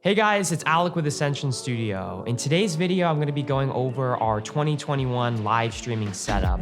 Hey guys, it's Alec with ASCNSN Studio. In today's video, I'm going to be going over our 2021 live streaming setup.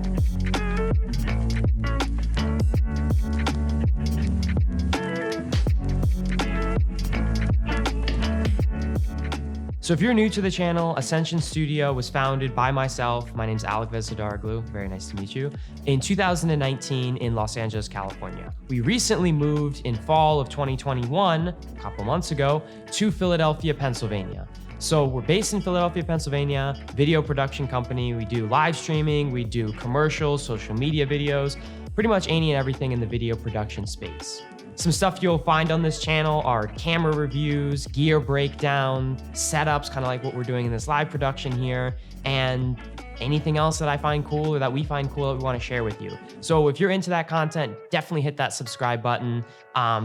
So if you're new to the channel, ASCNSN Studio was founded by myself. My name's Alec Veznedaroglu. Very nice to meet you. In 2019 in Los Angeles, California. We recently moved in fall of 2021, a couple months ago, to Philadelphia, Pennsylvania. So we're based in Philadelphia, Pennsylvania, video production company. We do live streaming, we do commercials, social media videos, pretty much any and everything in the video production space. Some stuff you'll find on this channel are camera reviews, gear breakdown, setups, kind of like what we're doing in this live production here, and anything else that I find cool or that we find cool that we want to share with you. So if you're into that content, definitely hit that subscribe button.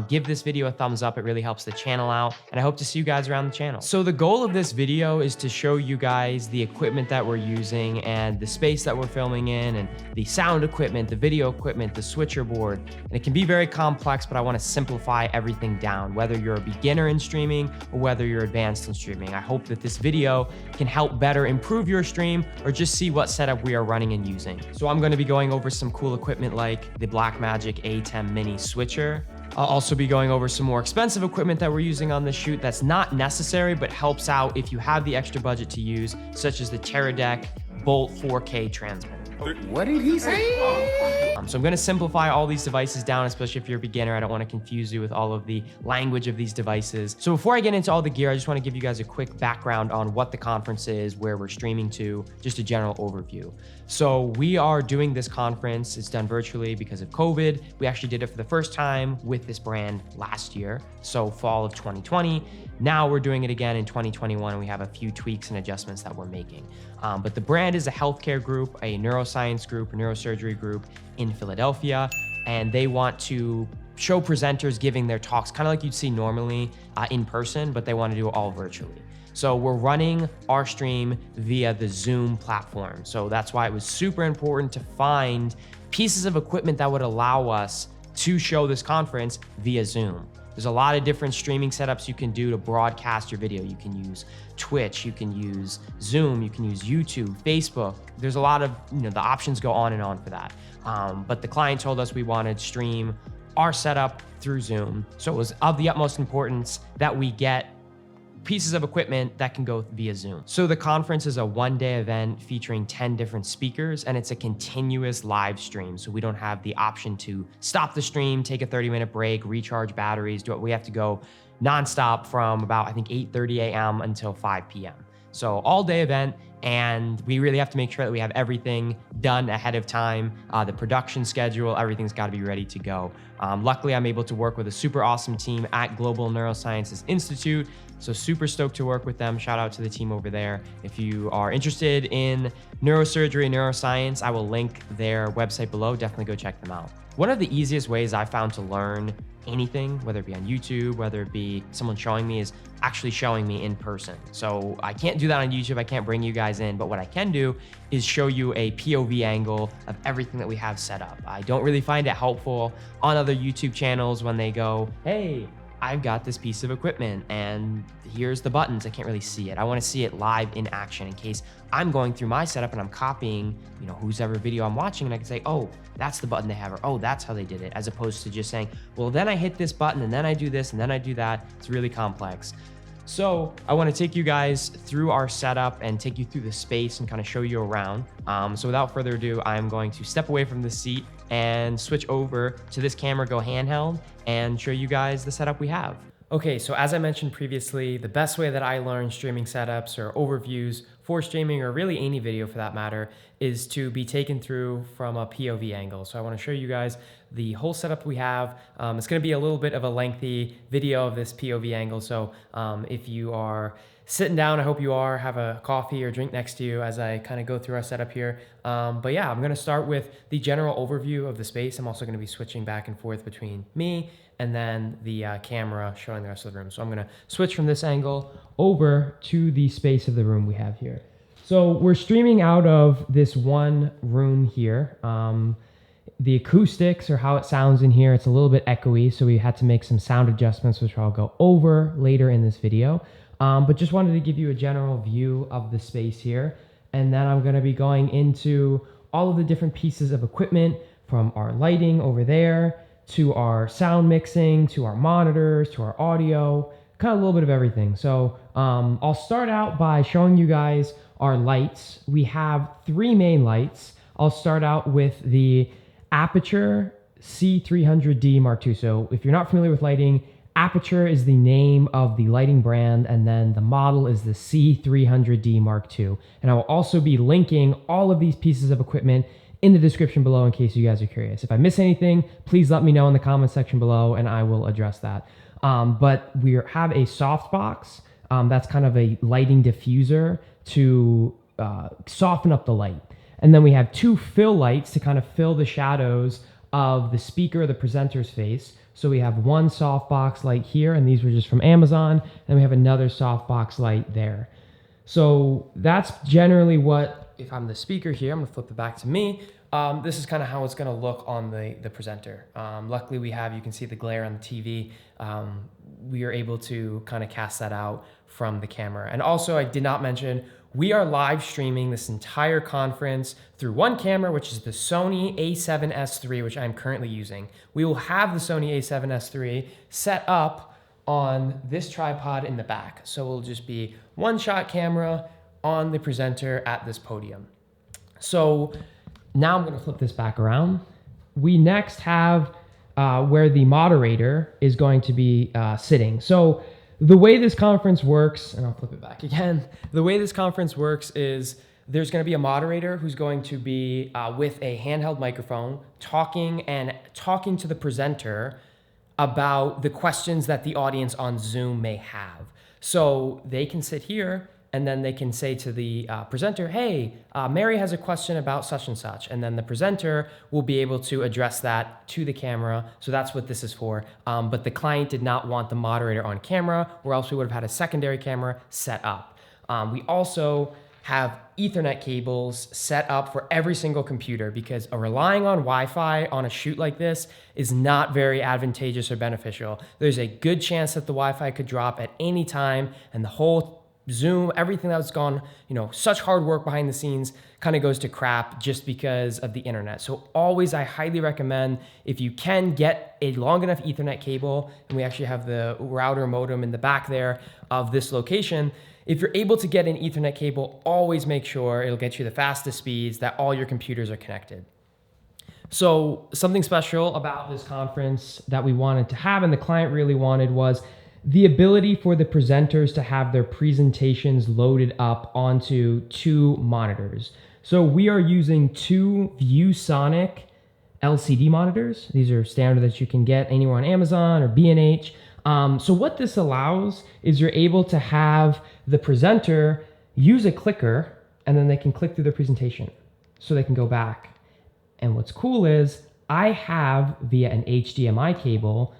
Give this video a thumbs up. It really helps the channel out, and I hope to see you guys around the channel. So the goal of this video is to show you guys the equipment that we're using and the space that we're filming in, and the sound equipment, the video equipment, the switcher board. And it can be very complex, but I want to simplify everything down, whether you're a beginner in streaming or whether you're advanced in streaming. I hope that this video can help better improve your stream or just see what setup we are running and using. So I'm going to be going over some cool equipment like the Blackmagic Atem mini switcher. I'll also be going over some more expensive equipment that we're using on this shoot that's not necessary but helps out if you have the extra budget to use, such as the Teradek Bolt 4K transmitter. What did he say? So I'm going to simplify all these devices down, especially if you're a beginner. I don't want to confuse you with all of the language of these devices. So before I get into all the gear, I just want to give you guys a quick background on what the conference is, where we're streaming to, just a general overview. So we are doing this conference. It's done virtually because of COVID. We actually did it for the first time with this brand last year, so fall of 2020. Now we're doing it again in 2021, and we have a few tweaks and adjustments that we're making. But the brand is a healthcare group, a neuroscience group, a neurosurgery group in Philadelphia, and they want to show presenters giving their talks kind of like you'd see normally in person, but they want to do it all virtually. So we're running our stream via the Zoom platform. So that's why it was super important to find pieces of equipment that would allow us to show this conference via Zoom. There's a lot of different streaming setups you can do to broadcast your video. You can use Twitch, you can use Zoom, you can use YouTube, Facebook. There's a lot of, the options go on and on for that. But the client told us we wanted to stream our setup through Zoom. So it was of the utmost importance that we get pieces of equipment that can go via Zoom. So the conference is a one-day event featuring 10 different speakers, and it's a continuous live stream. So we don't have the option to stop the stream, take a 30-minute break, recharge batteries, do it. We have to go nonstop from about, I think, 8:30 a.m. until 5 p.m. So all-day event, and we really have to make sure that we have everything done ahead of time. The production schedule, everything's got to be ready to go. Luckily, I'm able to work with a super awesome team at Global Neurosciences Institute. So super stoked to work with them. Shout out to the team over there. If you are interested in neurosurgery and neuroscience, I will link their website below. Definitely go check them out. One of the easiest ways I found to learn anything, whether it be on YouTube, whether it be someone showing me, is actually showing me in person. So I can't do that on YouTube. I can't bring you guys in, but what I can do is show you a POV angle of everything that we have set up. I don't really find it helpful on other YouTube channels when they go, hey, I've got this piece of equipment and here's the buttons. I can't really see it. I want to see it live in action in case I'm going through my setup and I'm copying, whose ever video I'm watching, and I can say, oh, that's the button they have, or oh, that's how they did it, as opposed to just saying, well, then I hit this button and then I do this and then I do that. It's really complex. So I want to take you guys through our setup and take you through the space and kind of show you around. So without further ado, I'm going to step away from the seat and switch over to this camera, go handheld, and show you guys the setup we have. Okay, so as I mentioned previously, the best way that I learn streaming setups or overviews for streaming, or really any video for that matter, is to be taken through from a POV angle. So I want to show you guys the whole setup we have. It's going to be a little bit of a lengthy video of this POV angle. So if you are sitting down, I hope you are, have a coffee or drink next to you as I kind of go through our setup here. But yeah, I'm going to start with the general overview of the space. I'm also going to be switching back and forth between me and then the camera showing the rest of the room. So I'm going to switch from this angle over to the space of the room we have here. So we're streaming out of this one room here. the acoustics or how it sounds in here, it's a little bit echoey, so we had to make some sound adjustments, which I'll go over later in this video. But just wanted to give you a general view of the space here. And then I'm gonna be going into all of the different pieces of equipment, from our lighting over there, to our sound mixing, to our monitors, to our audio, kind of a little bit of everything. So I'll start out by showing you guys our lights. We have 3 main lights. I'll start out with the Aputure C300D Mark II. So if you're not familiar with lighting, Aputure is the name of the lighting brand, and then the model is the C300D Mark II. And I will also be linking all of these pieces of equipment in the description below in case you guys are curious. If I miss anything, please let me know in the comment section below and I will address that. But we have a softbox that's kind of a lighting diffuser to soften up the light. And then we have 2 fill lights to kind of fill the shadows of the speaker or the presenter's face. So we have 1 softbox light here, and these were just from Amazon, and we have another softbox light there. So that's generally what, if I'm the speaker here, I'm gonna flip it back to me. This is kind of how it's gonna look on the presenter. Luckily you can see the glare on the TV. We are able to kind of cast that out from the camera. And also I did not mention, we are live streaming this entire conference through 1 camera, which is the Sony A7S III, which I'm currently using. We will have the Sony A7S III set up on this tripod in the back. So it'll just be 1-shot camera on the presenter at this podium. So now I'm gonna flip this back around. We next have where the moderator is going to be sitting. So the way this conference works, and I'll flip it back again. The way this conference works is there's gonna be a moderator who's going to be with a handheld microphone talking to the presenter about the questions that the audience on Zoom may have. So they can sit here and then they can say to the presenter, hey, Mary has a question about such and such. And then the presenter will be able to address that to the camera. So that's what this is for. But the client did not want the moderator on camera, or else we would have had a secondary camera set up. We also have Ethernet cables set up for every single computer, because relying on Wi-Fi on a shoot like this is not very advantageous or beneficial. There's a good chance that the Wi-Fi could drop at any time, and the whole Zoom, everything that's gone, such hard work behind the scenes kind of goes to crap just because of the internet. So always, I highly recommend, if you can get a long enough Ethernet cable, and we actually have the router modem in the back there of this location. If you're able to get an Ethernet cable, always make sure it'll get you the fastest speeds, that all your computers are connected. So something special about this conference that we wanted to have, and the client really wanted, was the ability for the presenters to have their presentations loaded up onto 2 monitors. So we are using 2 Viewsonic LCD monitors. These are standard that you can get anywhere on Amazon or B&H. So what this allows is you're able to have the presenter use a clicker, and then they can click through their presentation so they can go back. And what's cool is I have, via an HDMI cable,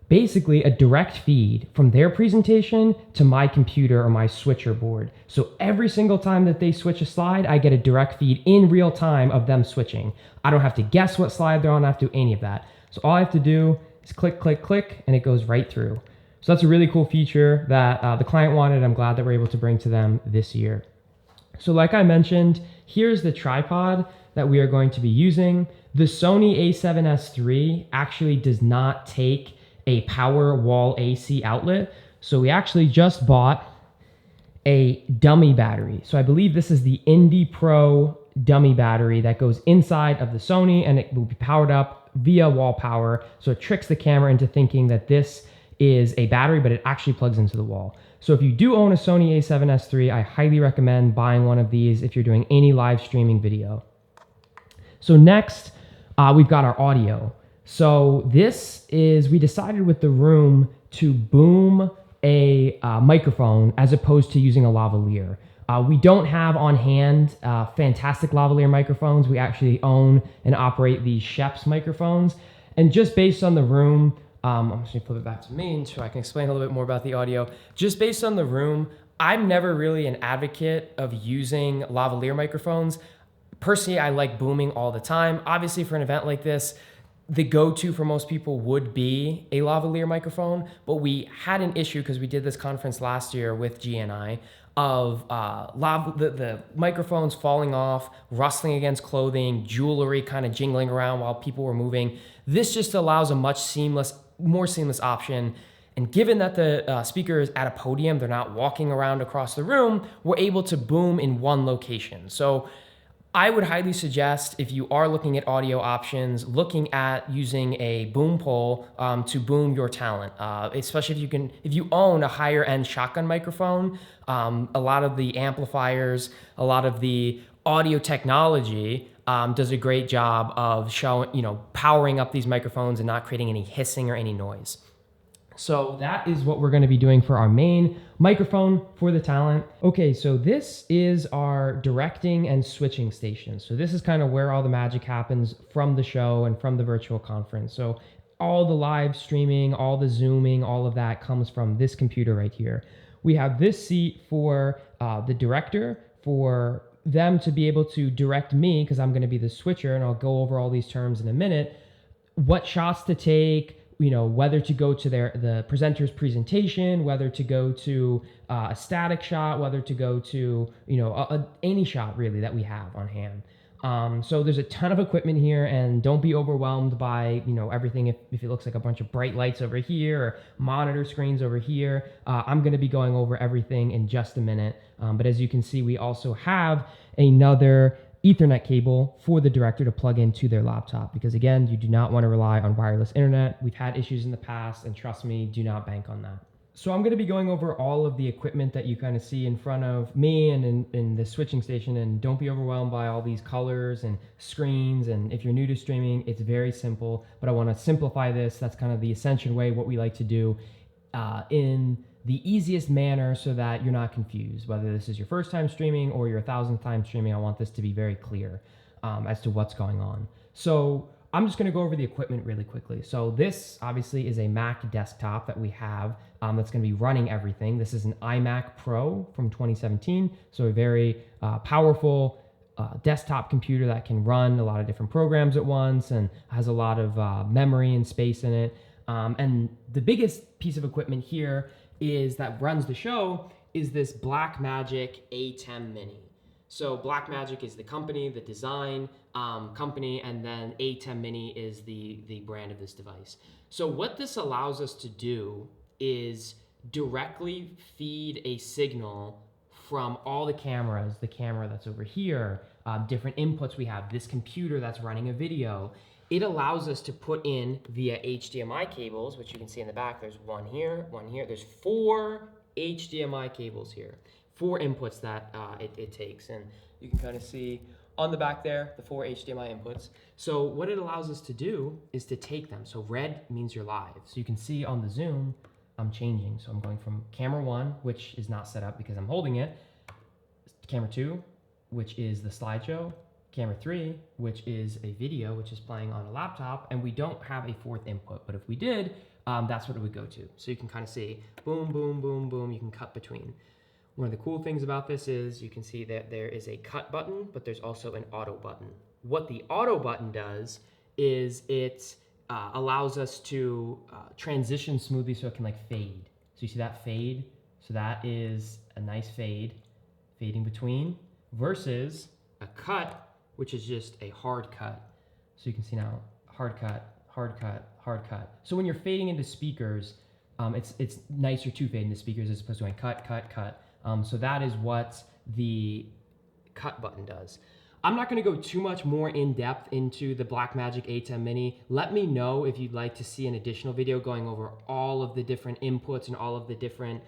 basically a direct feed from their presentation to my computer or my switcher board. So every single time that they switch a slide, I get a direct feed in real time of them switching. I don't have to guess what slide they're on, I don't have to do any of that. So all I have to do is click, click, click, and it goes right through. So that's a really cool feature that the client wanted. I'm glad that we're able to bring to them this year. So like I mentioned, here's the tripod that we are going to be using. The Sony A7S III actually does not take a power wall AC outlet. So we actually just bought a dummy battery. So I believe this is the IndiPro dummy battery that goes inside of the Sony, and it will be powered up via wall power. So it tricks the camera into thinking that this is a battery, but it actually plugs into the wall. So if you do own a Sony A7S III, I highly recommend buying one of these if you're doing any live streaming video. So next, we've got our audio. So this is, we decided with the room to boom a microphone as opposed to using a lavalier. We don't have on hand fantastic lavalier microphones. We actually own and operate these Schoeps microphones. And just based on the room, I'm just gonna flip it back to me so I can explain a little bit more about the audio. Just based on the room, I'm never really an advocate of using lavalier microphones. Personally, I like booming all the time. Obviously, for an event like this, the go-to for most people would be a lavalier microphone, but we had an issue because we did this conference last year with GNI of the microphones falling off, rustling against clothing, jewelry kind of jingling around while people were moving. This just allows a much more seamless option. And given that the speaker is at a podium, they're not walking around across the room, we're able to boom in one location. So I would highly suggest, if you are looking at audio options, looking at using a boom pole to boom your talent, especially if you own a higher end shotgun microphone. A lot of the amplifiers, a lot of the audio technology does a great job of powering up these microphones and not creating any hissing or any noise. So that is what we're going to be doing for our main microphone for the talent. Okay, so this is our directing and switching station. So this is kind of where all the magic happens from the show and from the virtual conference. So all the live streaming, all the zooming, all of that comes from this computer right here. We have this seat for the director, for them to be able to direct me, because I'm going to be the switcher, and I'll go over all these terms in a minute, what shots to take, whether to go to the presenter's presentation, whether to go to a static shot, whether to go to, any shot really that we have on hand. So there's a ton of equipment here, and don't be overwhelmed by, everything if it looks like a bunch of bright lights over here or monitor screens over here. I'm going to be going over everything in just a minute. But as you can see, we also have another Ethernet cable for the director to plug into their laptop, because again, you do not want to rely on wireless internet. We've had issues in the past, and trust me, do not bank on that. So I'm going to be going over all of the equipment that you kind of see in front of me and in the switching station, and don't be overwhelmed by all these colors and screens. And if you're new to streaming, it's very simple, but I want to simplify this. That's kind of the Ascension way, what we like to do in the easiest manner so that you're not confused. Whether this is your first time streaming or your 1,000th time streaming, I want this to be very clear as to what's going on. So I'm just gonna go over the equipment really quickly. So this obviously is a Mac desktop that we have that's gonna be running everything. This is an iMac Pro from 2017. So a very powerful desktop computer that can run a lot of different programs at once and has a lot of memory and space in it. And the biggest piece of equipment here that runs the show is this Blackmagic Atem Mini. So Blackmagic is the company, the design company, and then Atem Mini is the brand of this device. So what this allows us to do is directly feed a signal from all the cameras, the camera that's over here, different inputs we have, this computer that's running a video. It allows us to put in via HDMI cables, which you can see in the back. There's one here, one here. There's 4 HDMI cables here, 4 inputs that it takes. And you can kind of see on the back there, the 4 HDMI inputs. So what it allows us to do is to take them. So red means you're live. So you can see on the zoom, I'm changing. So I'm going from camera 1, which is not set up because I'm holding it, camera 2, which is the slideshow, camera 3, which is a video, which is playing on a laptop, and we don't have a 4th input, but if we did, that's what it would go to. So you can kind of see boom, boom, boom, boom, you can cut between. One of the cool things about this is you can see that there is a cut button, but there's also an auto button. What the auto button does is it allows us to transition smoothly so it can like fade. So you see that fade? So that is a nice fading between, versus a cut, which is just a hard cut. So you can see now, hard cut, hard cut, hard cut. So when you're fading into speakers, it's nicer to fade into speakers as opposed to going cut, cut, cut. So that is what the cut button does. I'm not gonna go too much more in depth into the Blackmagic Atem Mini. Let me know if you'd like to see an additional video going over all of the different inputs and all of the different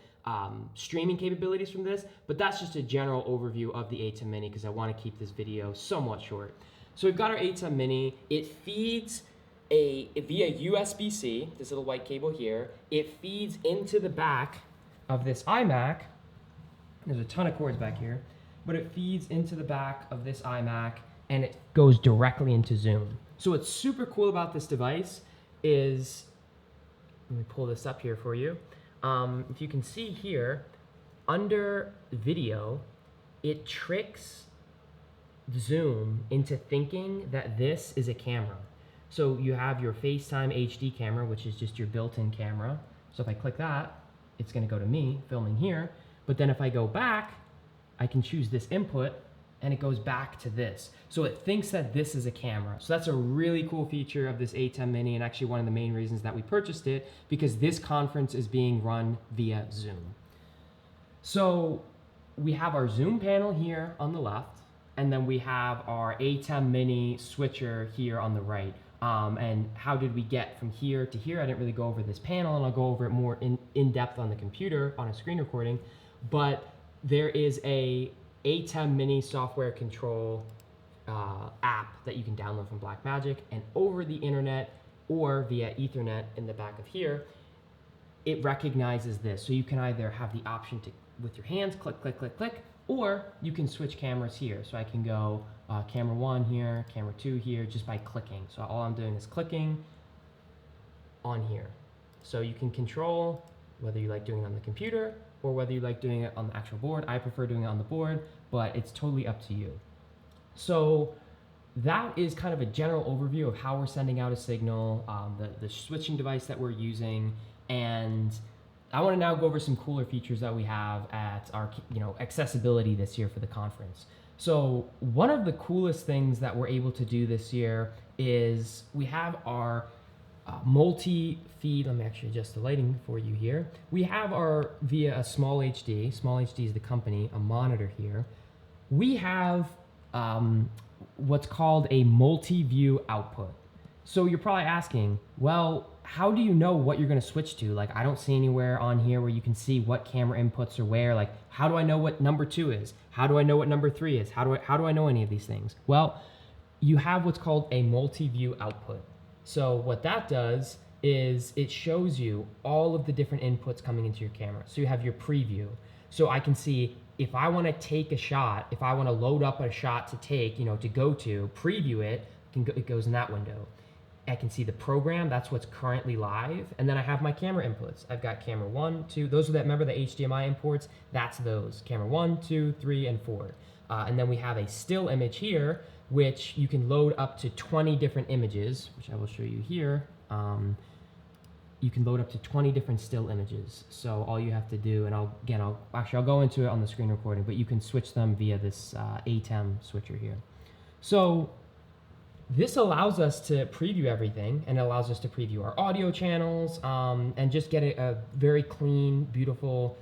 streaming capabilities from this, but that's just a general overview of the Atem Mini because I want to keep this video somewhat short. So we've got our Atem Mini. It feeds via USB-C, this little white cable here. It feeds into the back of this iMac. There's a ton of cords back here, but it feeds into the back of this iMac and it goes directly into Zoom. So what's super cool about this device is, let me pull this up here for you. If you can see here, under video, it tricks Zoom into thinking that this is a camera. So you have your FaceTime HD camera, which is just your built-in camera. So if I click that, it's gonna go to me filming here. But then if I go back, I can choose this input and it goes back to this. So it thinks that this is a camera. So that's a really cool feature of this A7 Mini, and actually one of the main reasons that we purchased it, because this conference is being run via Zoom. So we have our Zoom panel here on the left, and then we have our A7 Mini switcher here on the right. And how did we get from here to here? I didn't really go over this panel, and I'll go over it more in depth on the computer on a screen recording. But there is a A7 Mini software control app that you can download from Blackmagic, and over the internet or via Ethernet in the back of here, it recognizes this. So you can either have the option to, with your hands, click, click, click, click, or you can switch cameras here. So I can go camera 1 here, camera 2 here, just by clicking. So all I'm doing is clicking on here. So you can control whether you like doing it on the computer or whether you like doing it on the actual board. I prefer doing it on the board, but it's totally up to you. So that is kind of a general overview of how we're sending out a signal, the switching device that we're using, and I want to now go over some cooler features that we have at our accessibility this year for the conference. So one of the coolest things that we're able to do this year is we have our multi-feed. Let me actually adjust the lighting for you here. We have our, via a SmallHD. SmallHD is the company, a monitor here. We have what's called a multi-view output. So you're probably asking, well, how do you know what you're going to switch to? Like, I don't see anywhere on here where you can see what camera inputs are where. Like, how do I know what number 2 is? How do I know what number 3 is? How do I know any of these things? Well, you have what's called a multi-view output. So what that does is it shows you all of the different inputs coming into your camera. So you have your preview. So I can see if I want to take a shot, if I want to load up a shot to take, to go to, preview it, it goes in that window. I can see the program, that's what's currently live, and then I have my camera inputs. I've got camera 1, 2, those are that, remember the HDMI imports? That's those, camera 1, 2, 3, and 4. And then we have a still image here, which you can load up to 20 different images, which I will show you here. You can load up to 20 different still images. So all you have to do, and I'll go into it on the screen recording, but you can switch them via this Atem switcher here. So this allows us to preview everything, and it allows us to preview our audio channels and just get a very clean, beautiful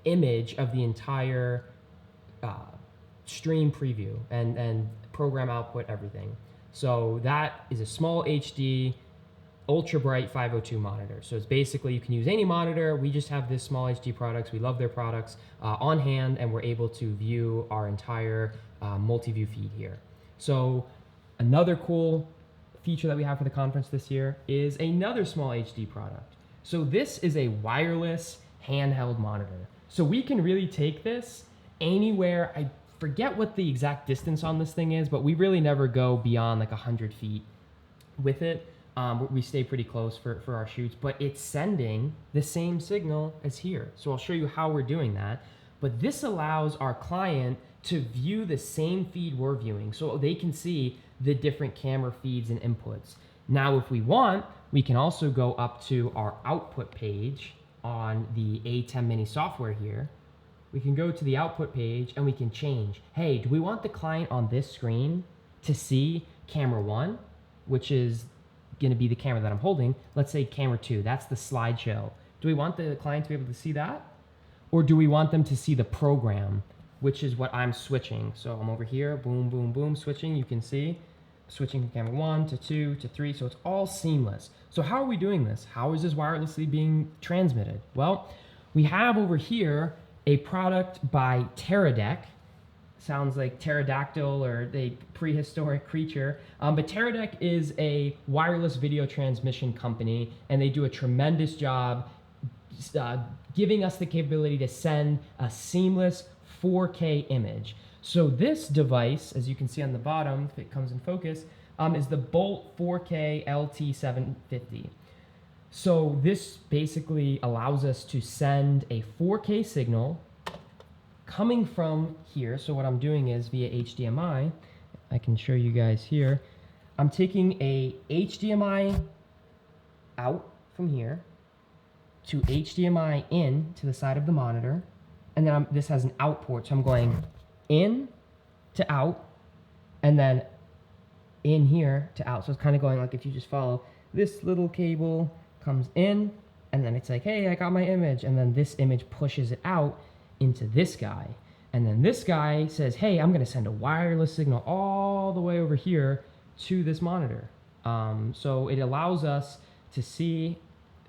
image of the entire stream preview and program output, everything. So that is a SmallHD Ultrabrite 502 monitor. So it's basically, you can use any monitor. We just have this SmallHD products. We love their products on hand, and we're able to view our entire multi-view feed here. So another cool feature that we have for the conference this year is another SmallHD product. So this is a wireless handheld monitor. So we can really take this anywhere. I forget what the exact distance on this thing is, but we really never go beyond like 100 feet with it. We stay pretty close for our shoots, but it's sending the same signal as here. So I'll show you how we're doing that. But this allows our client to view the same feed we're viewing, so they can see the different camera feeds and inputs. Now, if we want, we can also go up to our output page on the A7 Mini software here. We can go to the output page and we can change. Hey, do we want the client on this screen to see camera 1, which is going to be the camera that I'm holding? Let's say camera 2, that's the slideshow. Do we want the client to be able to see that? Or do we want them to see the program, which is what I'm switching? So I'm over here, boom, boom, boom, switching. You can see switching from camera 1 to 2 to 3, so it's all seamless. So how are we doing this? How is this wirelessly being transmitted? Well, we have over here a product by Teradek. Sounds like pterodactyl or a prehistoric creature. But Teradek is a wireless video transmission company, and they do a tremendous job giving us the capability to send a seamless 4K image. So this device, as you can see on the bottom, if it comes in focus, is the Bolt 4K LT750. So this basically allows us to send a 4K signal coming from here. So what I'm doing is via HDMI, I can show you guys here. I'm taking a HDMI out from here to HDMI in to the side of the monitor. And then this has an out port. So I'm going in to out and then in here to out. So it's kind of going like if you just follow this little cable comes in and then it's like, hey, I got my image. And then this image pushes it out into this guy. And then this guy says, hey, I'm going to send a wireless signal all the way over here to this monitor. So it allows us to see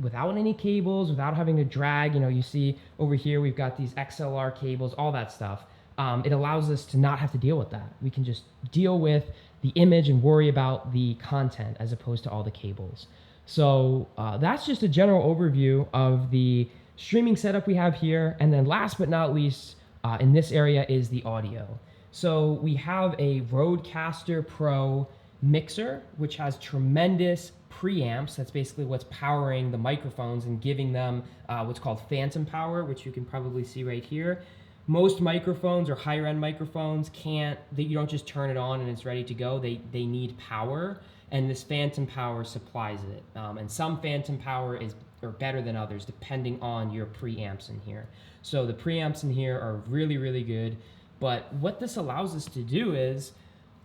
without any cables, without having to drag. You know, you see over here, we've got these XLR cables, all that stuff. It allows us to not have to deal with that. We can just deal with the image and worry about the content as opposed to all the cables. So that's just a general overview of the streaming setup we have here. And then last but not least, in this area is the audio. So we have a Rodecaster Pro mixer, which has tremendous preamps. That's basically what's powering the microphones and giving them what's called phantom power, which you can probably see right here. Most microphones or higher end microphones you don't just turn it on and it's ready to go. They need power, and this phantom power supplies it. And some phantom power are better than others depending on your preamps in here. So the preamps in here are really, really good. But what this allows us to do is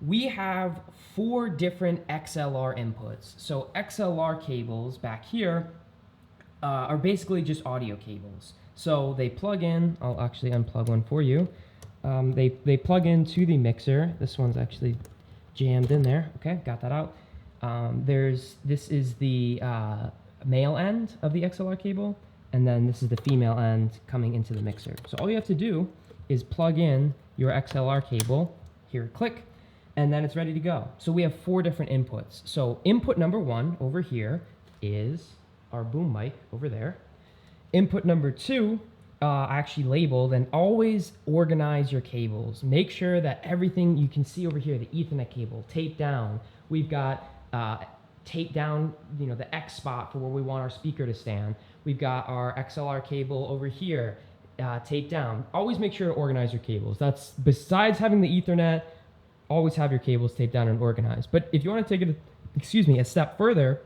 we have 4 different XLR inputs. So XLR cables back here are basically just audio cables. So they plug in, I'll actually unplug one for you. They plug into the mixer. This one's actually jammed in there. Okay, got that out. This is the male end of the XLR cable, and then this is the female end coming into the mixer. So all you have to do is plug in your XLR cable, here, click, and then it's ready to go. So we have 4 different inputs. So input number 1 over here is our boom mic over there. Input number 2, I actually labeled, and always organize your cables. Make sure that everything you can see over here, the Ethernet cable, taped down. We've got tape down, the X spot for where we want our speaker to stand. We've got our XLR cable over here, taped down. Always make sure to organize your cables. That's besides having the Ethernet, always have your cables taped down and organized. But if you want to take it, a step further,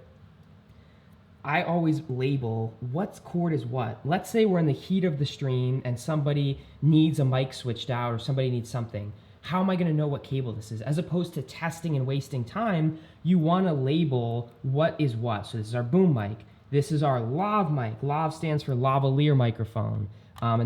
I always label what cord is what. Let's say we're in the heat of the stream and somebody needs a mic switched out or somebody needs something. How am I going to know what cable this is? As opposed to testing and wasting time, you want to label what is what. So this is our boom mic. This is our lav mic. Lav stands for lavalier microphone,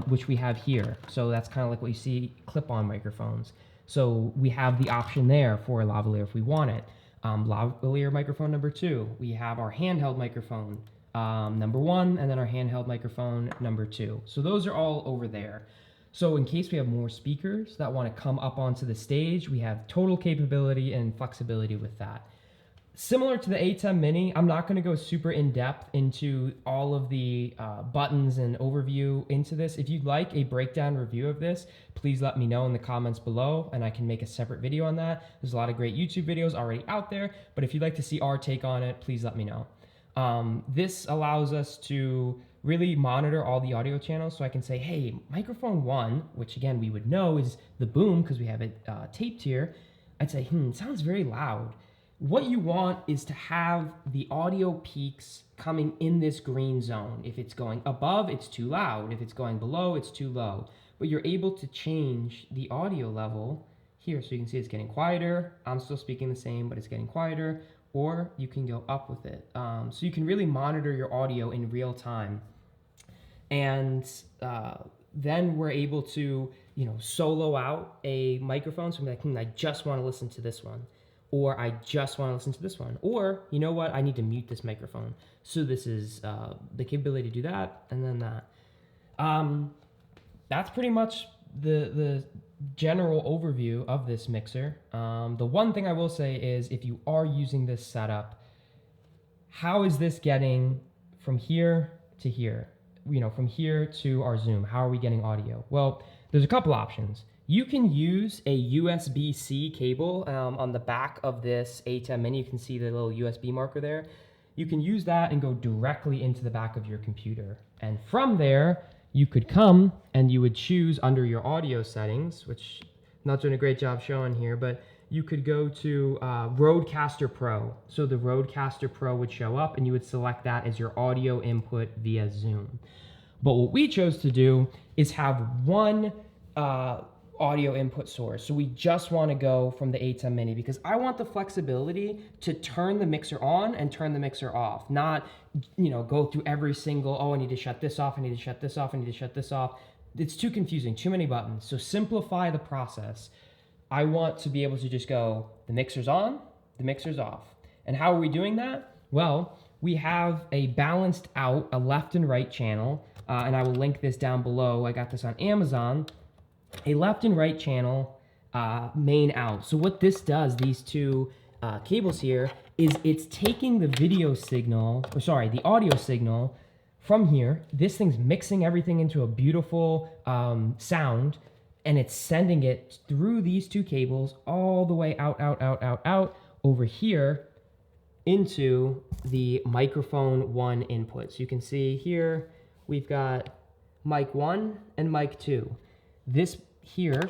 which we have here. So that's kind of like what you see clip-on microphones. So we have the option there for a lavalier if we want it. Lavalier microphone number 2. We have our handheld microphone number 1, and then our handheld microphone number 2. So those are all over there. So in case we have more speakers that want to come up onto the stage, we have total capability and flexibility with that. Similar to the A7SIII Mini, I'm not going to go super in depth into all of the buttons and overview into this. If you'd like a breakdown review of this, please let me know in the comments below and I can make a separate video on that. There's a lot of great YouTube videos already out there, but if you'd like to see our take on it, please let me know. This allows us to really monitor all the audio channels, so I can say, hey, microphone 1, which again we would know is the boom because we have it taped here. I'd say, it sounds very loud. What you want is to have the audio peaks coming in this green zone. If it's going above, it's too loud. If it's going below, it's too low. But you're able to change the audio level here. So you can see it's getting quieter. I'm still speaking the same, but it's getting quieter. Or you can go up with it. So you can really monitor your audio in real time. And then we're able to, solo out a microphone. So I'm like, I just want to listen to this one. Or I just want to listen to this one. Or, you know what, I need to mute this microphone. So this is the capability to do that, and then that. That's pretty much the general overview of this mixer. The one thing I will say is if you are using this setup, how is this getting from here to here? From here to our Zoom, how are we getting audio? Well, there's a couple options. You can use a USB-C cable on the back of this A7SIII Mini. You can see the little USB marker there. You can use that and go directly into the back of your computer. And from there, you could come and you would choose under your audio settings, which I'm not doing a great job showing here, but you could go to Rodecaster Pro. So the Rodecaster Pro would show up and you would select that as your audio input via Zoom. But what we chose to do is have one audio input source. So we just want to go from the A7 Mini because I want the flexibility to turn the mixer on and turn the mixer off, not, you know, go through every single, oh, I need to shut this off, I need to shut this off, I need to shut this off. It's too confusing, too many buttons. So simplify the process. I want to be able to just go, the mixer's on, the mixer's off. And how are we doing that? Well, we have a balanced out, a left and right channel, and I will link this down below. I got this on Amazon. A left and right channel main out. So what this does, these two cables here, is it's taking the video signal, or sorry, the audio signal from here. This thing's mixing everything into a beautiful sound, and it's sending it through these two cables all the way out over here into the microphone 1 input. So you can see here, we've got mic 1 and mic 2. This here,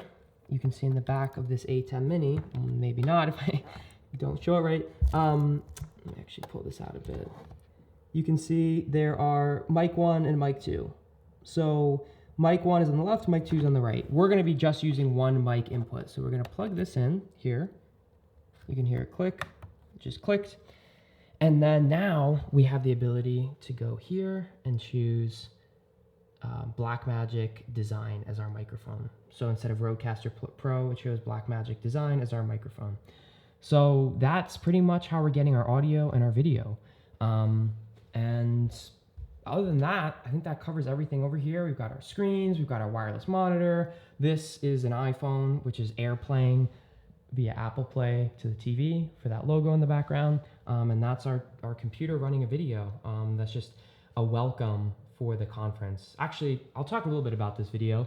you can see in the back of this A7 Mini, maybe not if I don't show it right. Let me actually pull this out a bit. You can see there are mic 1 and mic 2. So mic 1 is on the left, mic 2 is on the right. We're gonna be just using one mic input. So we're gonna plug this in here. You can hear it click, it just clicked. And then now we have the ability to go here and choose Blackmagic Design as our microphone. So instead of Rodecaster Pro, it shows Blackmagic Design as our microphone. So that's pretty much how we're getting our audio and our video. And other than that, I think that covers everything over here. We've got our screens, we've got our wireless monitor. This is an iPhone, which is AirPlaying via Apple Play to the TV for that logo in the background. And that's our computer running a video. That's just a welcome for the conference. Actually, I'll talk a little bit about this video.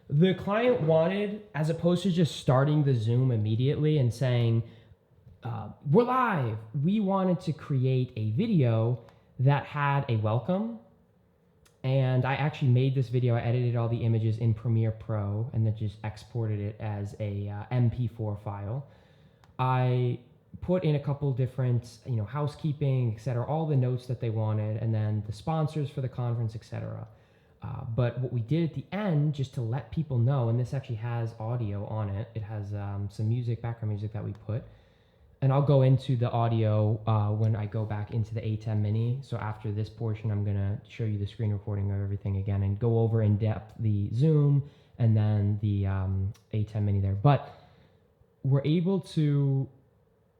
The client wanted, as opposed to just starting the Zoom immediately and saying, we're live, we wanted to create a video that had a welcome. And I actually made this video. I edited all the images in Premiere Pro and then just exported it as a MP4 file. I put in a couple different, you know, housekeeping, etc., all the notes that they wanted, and then the sponsors for the conference, etc. But what we did at the end, just to let people know, and this actually has audio on it. It has some music, background music that we put. And I'll go into the audio when I go back into the A7 Mini. So after this portion, I'm gonna show you the screen recording of everything again and go over in depth the Zoom and then the A7 Mini there. But we're able to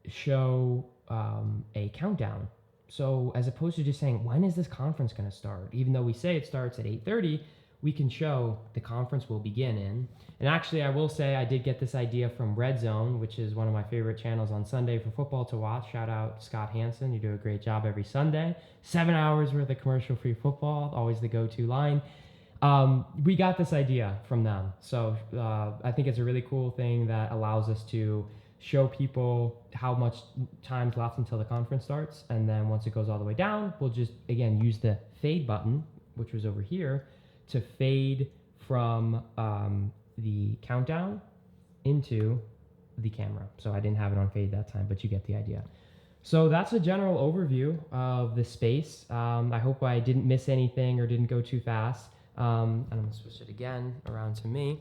show a countdown. So as opposed to just saying, when is this conference gonna start? Even though we say it starts at 8:30, we can show the conference will begin in. And actually, I will say I did get this idea from Red Zone, which is one of my favorite channels on Sunday for football to watch. Shout out Scott Hansen, you do a great job every Sunday. 7 hours worth of commercial-free football, always the go-to line. We got this idea from them. So I think it's a really cool thing that allows us to show people how much time's left until the conference starts. And then once it goes all the way down, we'll just, again, use the fade button, which was over here, to fade from the countdown into the camera. So I didn't have it on fade that time, but you get the idea. So that's a general overview of the space. I hope I didn't miss anything or didn't go too fast. And I'm gonna switch it again around to me.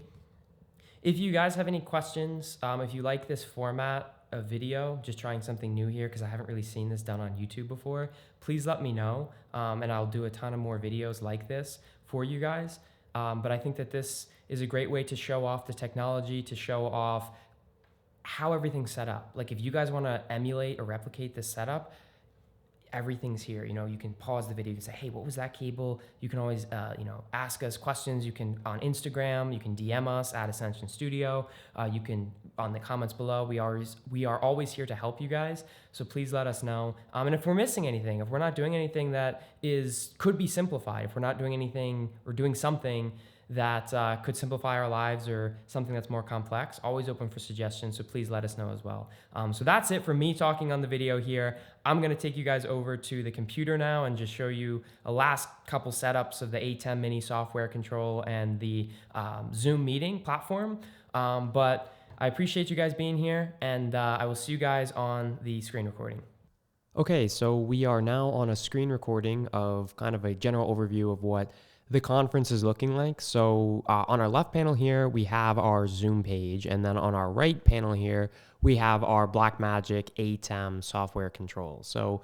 If you guys have any questions, if you like this format of video, just trying something new here, because I haven't really seen this done on YouTube before, please let me know, and I'll do a ton of more videos like this for you guys. But I think that this is a great way to show off the technology, to show off how everything's set up. Like if you guys want to emulate or replicate this setup, everything's here. You know, you can pause the video, you can say, hey, what was that cable? You can always, you know, ask us questions. You can on Instagram, you can DM us at ASCNSN Studio. You can on the comments below. We are always here to help you guys. So please let us know. And if we're missing anything, if we're not doing anything that could be simplified, if we're not doing anything or doing something that could simplify our lives or something that's more complex, always open for suggestions, so please let us know as well. So that's it for me talking on the video here. I'm gonna take you guys over to the computer now and just show you a last couple setups of the A7 Mini software control and the Zoom meeting platform. But I appreciate you guys being here, and I will see you guys on the screen recording. Okay, so we are now on a screen recording of kind of a general overview of what the conference is looking like. So on our left panel here, we have our Zoom page, and then on our right panel here, we have our Blackmagic Atem software control. So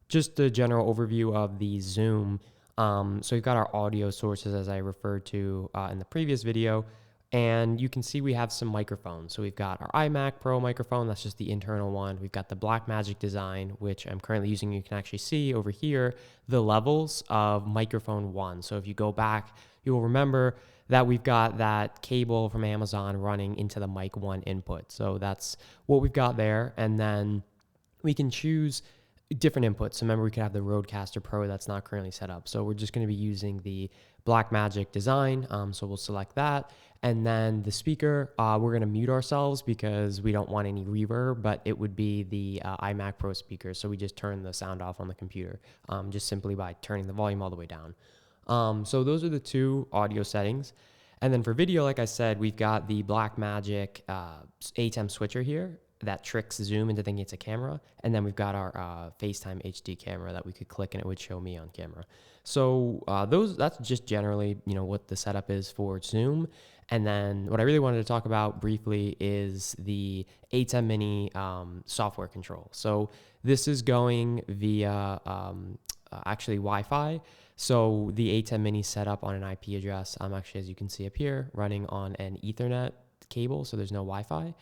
just a general overview of the Zoom. So we've got our audio sources, as I referred to in the previous video. And you can see we have some microphones. So we've got our iMac Pro microphone, that's just the internal one. We've got the Blackmagic design, which I'm currently using. You can actually see over here the levels of microphone 1. So if you go back, you'll remember that we've got that cable from Amazon running into the mic 1 input. So that's what we've got there. And then we can choose different inputs. So remember, we could have the Rodecaster Pro that's not currently set up. So we're just going to be using the Blackmagic design. So we'll select that. And then the speaker, we're going to mute ourselves because we don't want any reverb, but it would be the iMac Pro speaker. So we just turn the sound off on the computer just simply by turning the volume all the way down. So those are the two audio settings. And then for video, like I said, we've got the Blackmagic Atem switcher here that tricks Zoom into thinking it's a camera. And then we've got our FaceTime HD camera that we could click and it would show me on camera. So that's just generally, what the setup is for Zoom. And then what I really wanted to talk about briefly is the Atem Mini software control. So this is going via actually Wi-Fi. So the Atem Mini set up on an IP address. I'm actually, as you can see up here, running on an Ethernet cable. So there's no Wi-Fi.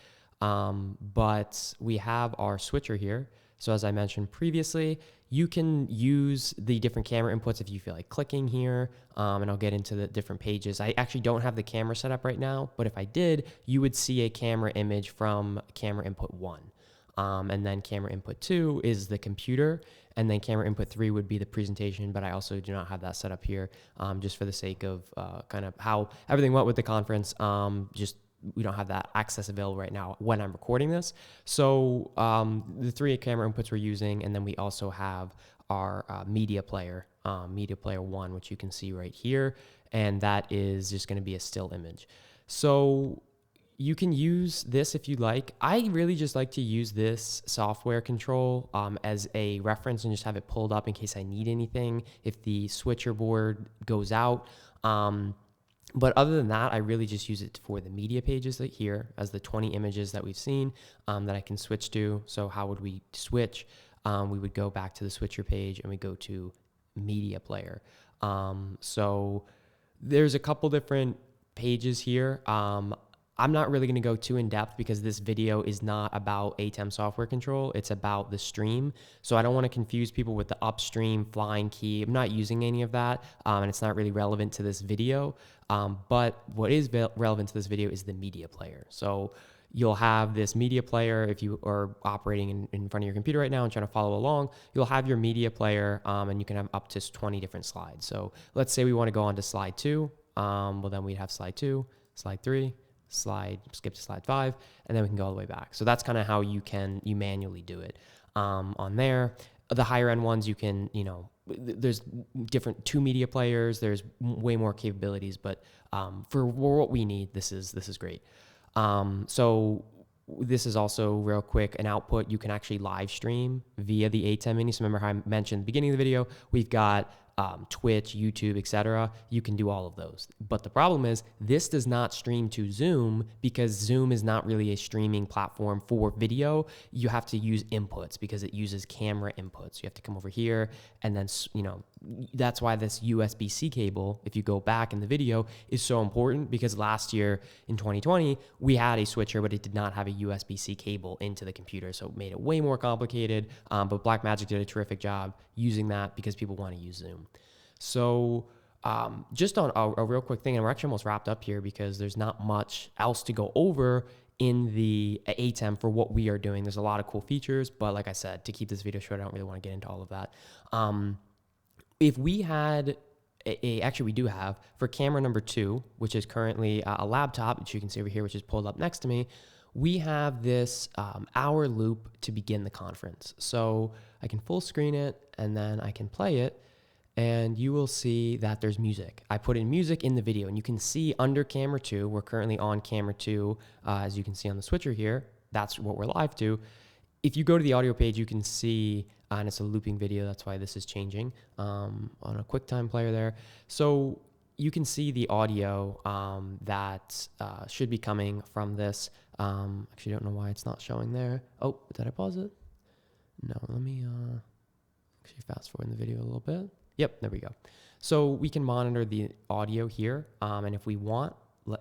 But we have our switcher here. So as I mentioned previously, you can use the different camera inputs if you feel like clicking here, and I'll get into the different pages. I actually don't have the camera set up right now, but if I did, you would see a camera image from camera input 1. And then camera input 2 is the computer, and then camera input 3 would be the presentation, but I also do not have that set up here, just for the sake of kind of how everything went with the conference. We don't have that access available right now when I'm recording this. So the 3 camera inputs we're using, and then we also have our media player 1, which you can see right here, and that is just going to be a still image. So you can use this if you like. I really just like to use this software control as a reference and just have it pulled up in case I need anything if the switcher board goes out. But other than that, I really just use it for the media pages here as the 20 images that we've seen that I can switch to. So how would we switch? We would go back to the switcher page and we go to media player. So there's a couple different pages here. I'm not really going to go too in depth because this video is not about Atem software control. It's about the stream. So I don't want to confuse people with the upstream flying key. I'm not using any of that, and it's not really relevant to this video. But what is relevant to this video is the media player. So you'll have this media player if you are operating in front of your computer right now and trying to follow along. You'll have your media player, and you can have up to 20 different slides. So let's say we want to go on to slide 2. Well, then we'd have slide 2, slide 3, skip to slide 5, and then we can go all the way back. So that's kind of how you manually do it on there. The higher end ones, you can, there's different 2 media players. There's way more capabilities, but for what we need, this is great. So this is also real quick an output. You can actually live stream via the Atem Mini. So remember how I mentioned at the beginning of the video, we've got Twitch, YouTube, etc. You can do all of those. But the problem is this does not stream to Zoom because Zoom is not really a streaming platform for video. You have to use inputs because it uses camera inputs. You have to come over here and then, that's why this USB-C cable, if you go back in the video, is so important because last year in 2020, we had a switcher, but it did not have a USB-C cable into the computer. So it made it way more complicated. But Blackmagic did a terrific job using that because people want to use Zoom. So just on a real quick thing, and we're actually almost wrapped up here because there's not much else to go over in the Atem for what we are doing. There's a lot of cool features, but like I said, to keep this video short, I don't really want to get into all of that. If we had actually we do have for camera number 2, which is currently a laptop, which you can see over here, which is pulled up next to me, we have this hour loop to begin the conference. So I can full screen it and then I can play it. and you will see that there's music. I put in music in the video, and you can see under camera 2, we're currently on camera 2, as you can see on the switcher here. That's what we're live to. If you go to the audio page, you can see, and it's a looping video, that's why this is changing on a QuickTime player there. So you can see the audio that should be coming from this. Actually, I don't know why it's not showing there. Oh, did I pause it? No, let me actually fast forward in the video a little bit. Yep, there we go. So we can monitor the audio here, and if we want,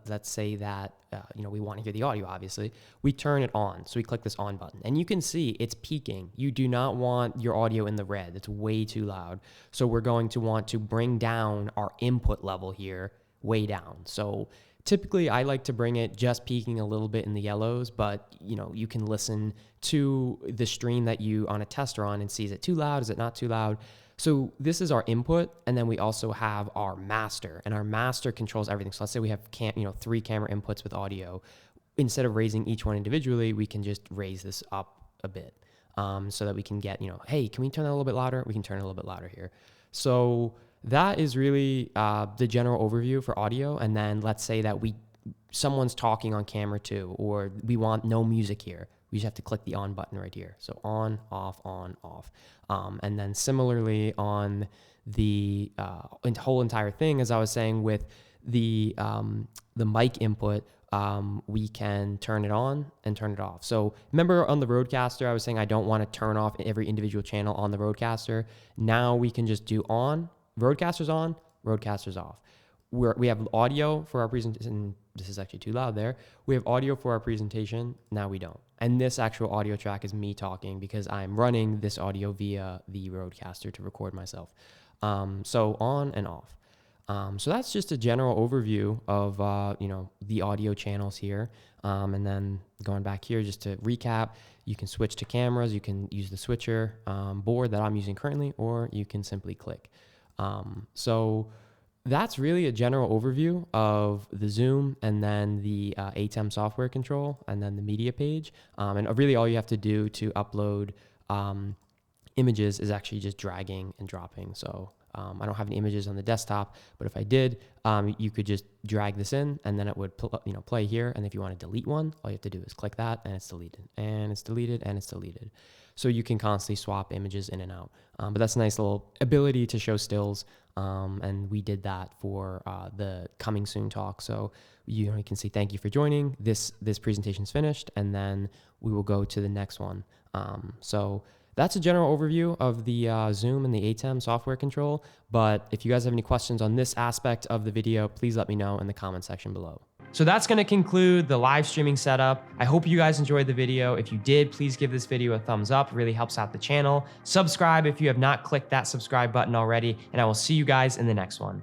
let's say that we want to hear the audio, obviously, we turn it on. So we click this on button, and you can see it's peaking. You do not want your audio in the red. It's way too loud. So we're going to want to bring down our input level here way down. So typically I like to bring it just peaking a little bit in the yellows, but you can listen to the stream that you on a test are on and see, is it too loud? Is it not too loud? So this is our input, and then we also have our master, and our master controls everything. So let's say we have 3 camera inputs with audio. Instead of raising each one individually, we can just raise this up a bit so that we can get, hey, can we turn that a little bit louder? We can turn it a little bit louder here. So that is really the general overview for audio. And then let's say that someone's talking on camera 2, or we want no music here. We just have to click the on button right here. So on, off, on, off. And then similarly on the whole entire thing, as I was saying with the mic input, we can turn it on and turn it off. So remember on the Rodecaster, I was saying I don't want to turn off every individual channel on the Rodecaster. Now we can just do on, Rodecaster's on, Rodecaster's off. We have audio for our presentation. This is actually too loud there. We have audio for our presentation. Now we don't. And this actual audio track is me talking because I'm running this audio via the Rodecaster to record myself. So on and off. So that's just a general overview of the audio channels here. And then going back here, just to recap, you can switch to cameras. You can use the switcher board that I'm using currently, or you can simply click. So that's really a general overview of the Zoom, and then the Atem software control, and then the media page. And really all you have to do to upload images is actually just dragging and dropping. So I don't have any images on the desktop, but if I did, you could just drag this in, and then it would play here. And if you want to delete one, all you have to do is click that, and it's deleted, and it's deleted, and it's deleted. So you can constantly swap images in and out. But that's a nice little ability to show stills. And we did that for the coming soon talk. So you can see, thank you for joining. This presentation's finished, and then we will go to the next one. So that's a general overview of the Zoom and the Atem software control. But if you guys have any questions on this aspect of the video, please let me know in the comment section below. So that's going to conclude the live streaming setup. I hope you guys enjoyed the video. If you did, please give this video a thumbs up. It really helps out the channel. Subscribe if you have not clicked that subscribe button already, and I will see you guys in the next one.